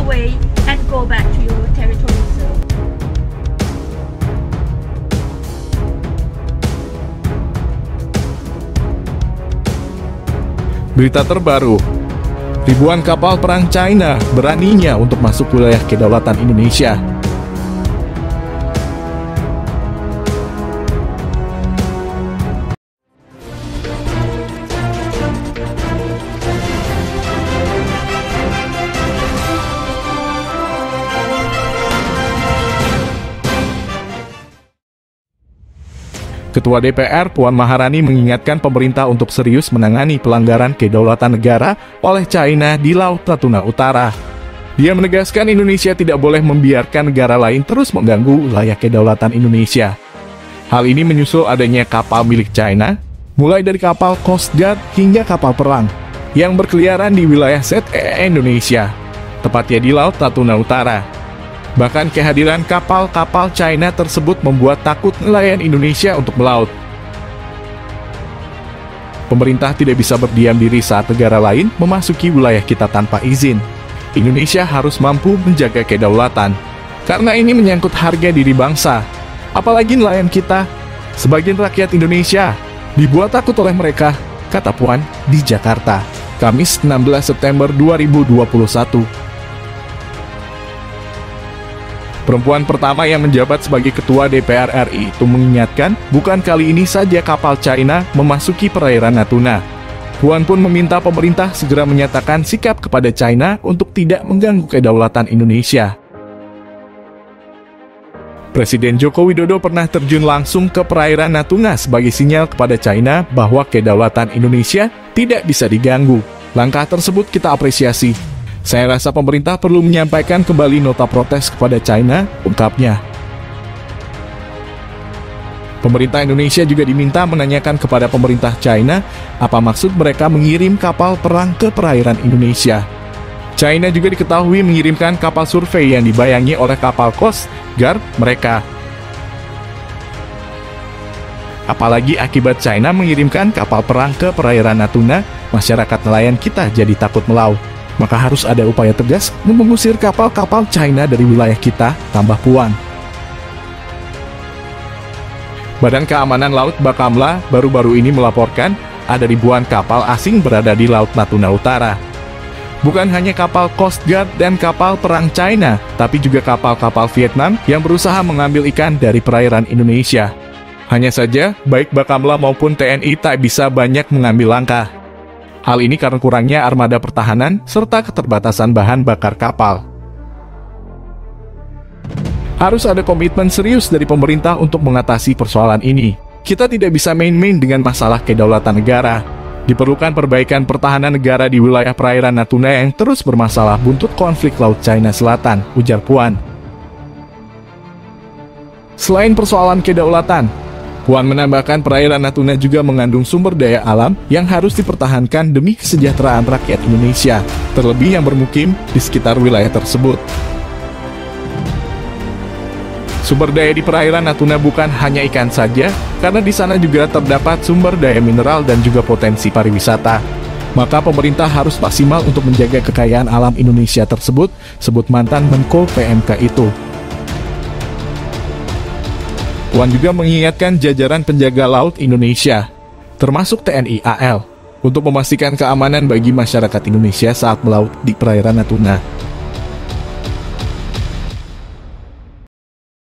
away and go back to your territory zone. Berita terbaru, ribuan kapal perang China beraninya untuk masuk wilayah kedaulatan Indonesia. Ketua DPR Puan Maharani mengingatkan pemerintah untuk serius menangani pelanggaran kedaulatan negara oleh China di Laut Natuna Utara. Dia menegaskan Indonesia tidak boleh membiarkan negara lain terus mengganggu wilayah kedaulatan Indonesia. Hal ini menyusul adanya kapal milik China, mulai dari kapal Coast Guard hingga kapal perang, yang berkeliaran di wilayah ZEE Indonesia, tepatnya di Laut Natuna Utara. Bahkan kehadiran kapal-kapal China tersebut membuat takut nelayan Indonesia untuk melaut. Pemerintah tidak bisa berdiam diri saat negara lain memasuki wilayah kita tanpa izin. Indonesia harus mampu menjaga kedaulatan, karena ini menyangkut harga diri bangsa. Apalagi nelayan kita, sebagian rakyat Indonesia, dibuat takut oleh mereka, kata Puan di Jakarta, Kamis 16 September 2021. Perempuan pertama yang menjabat sebagai Ketua DPR RI itu mengingatkan, bukan kali ini saja kapal China memasuki perairan Natuna. Puan pun meminta pemerintah segera menyatakan sikap kepada China untuk tidak mengganggu kedaulatan Indonesia. Presiden Joko Widodo pernah terjun langsung ke perairan Natuna sebagai sinyal kepada China bahwa kedaulatan Indonesia tidak bisa diganggu. Langkah tersebut kita apresiasi. Saya rasa pemerintah perlu menyampaikan kembali nota protes kepada China, ungkapnya. Pemerintah Indonesia juga diminta menanyakan kepada pemerintah China apa maksud mereka mengirim kapal perang ke perairan Indonesia. China juga diketahui mengirimkan kapal survei yang dibayangi oleh kapal Coast Guard mereka. Apalagi akibat China mengirimkan kapal perang ke perairan Natuna, masyarakat nelayan kita jadi takut melaut. Maka harus ada upaya tegas mengusir kapal-kapal China dari wilayah kita, tambah Puan. Badan Keamanan Laut Bakamla baru-baru ini melaporkan ada ribuan kapal asing berada di Laut Natuna Utara. Bukan hanya kapal Coast Guard dan kapal perang China, tapi juga kapal-kapal Vietnam yang berusaha mengambil ikan dari perairan Indonesia. Hanya saja, baik Bakamla maupun TNI tak bisa banyak mengambil langkah. Hal ini karena kurangnya armada pertahanan serta keterbatasan bahan bakar kapal. Harus ada komitmen serius dari pemerintah untuk mengatasi persoalan ini. Kita tidak bisa main-main dengan masalah kedaulatan negara. Diperlukan perbaikan pertahanan negara di wilayah perairan Natuna yang terus bermasalah buntut konflik Laut China Selatan, ujar Puan. Selain persoalan kedaulatan, Puan menambahkan perairan Natuna juga mengandung sumber daya alam yang harus dipertahankan demi kesejahteraan rakyat Indonesia, terlebih yang bermukim di sekitar wilayah tersebut. Sumber daya di perairan Natuna bukan hanya ikan saja, karena di sana juga terdapat sumber daya mineral dan juga potensi pariwisata. Maka pemerintah harus maksimal untuk menjaga kekayaan alam Indonesia tersebut, sebut mantan Menko PMK itu. Puan juga mengingatkan jajaran penjaga laut Indonesia, termasuk TNI AL, untuk memastikan keamanan bagi masyarakat Indonesia saat melaut di perairan Natuna.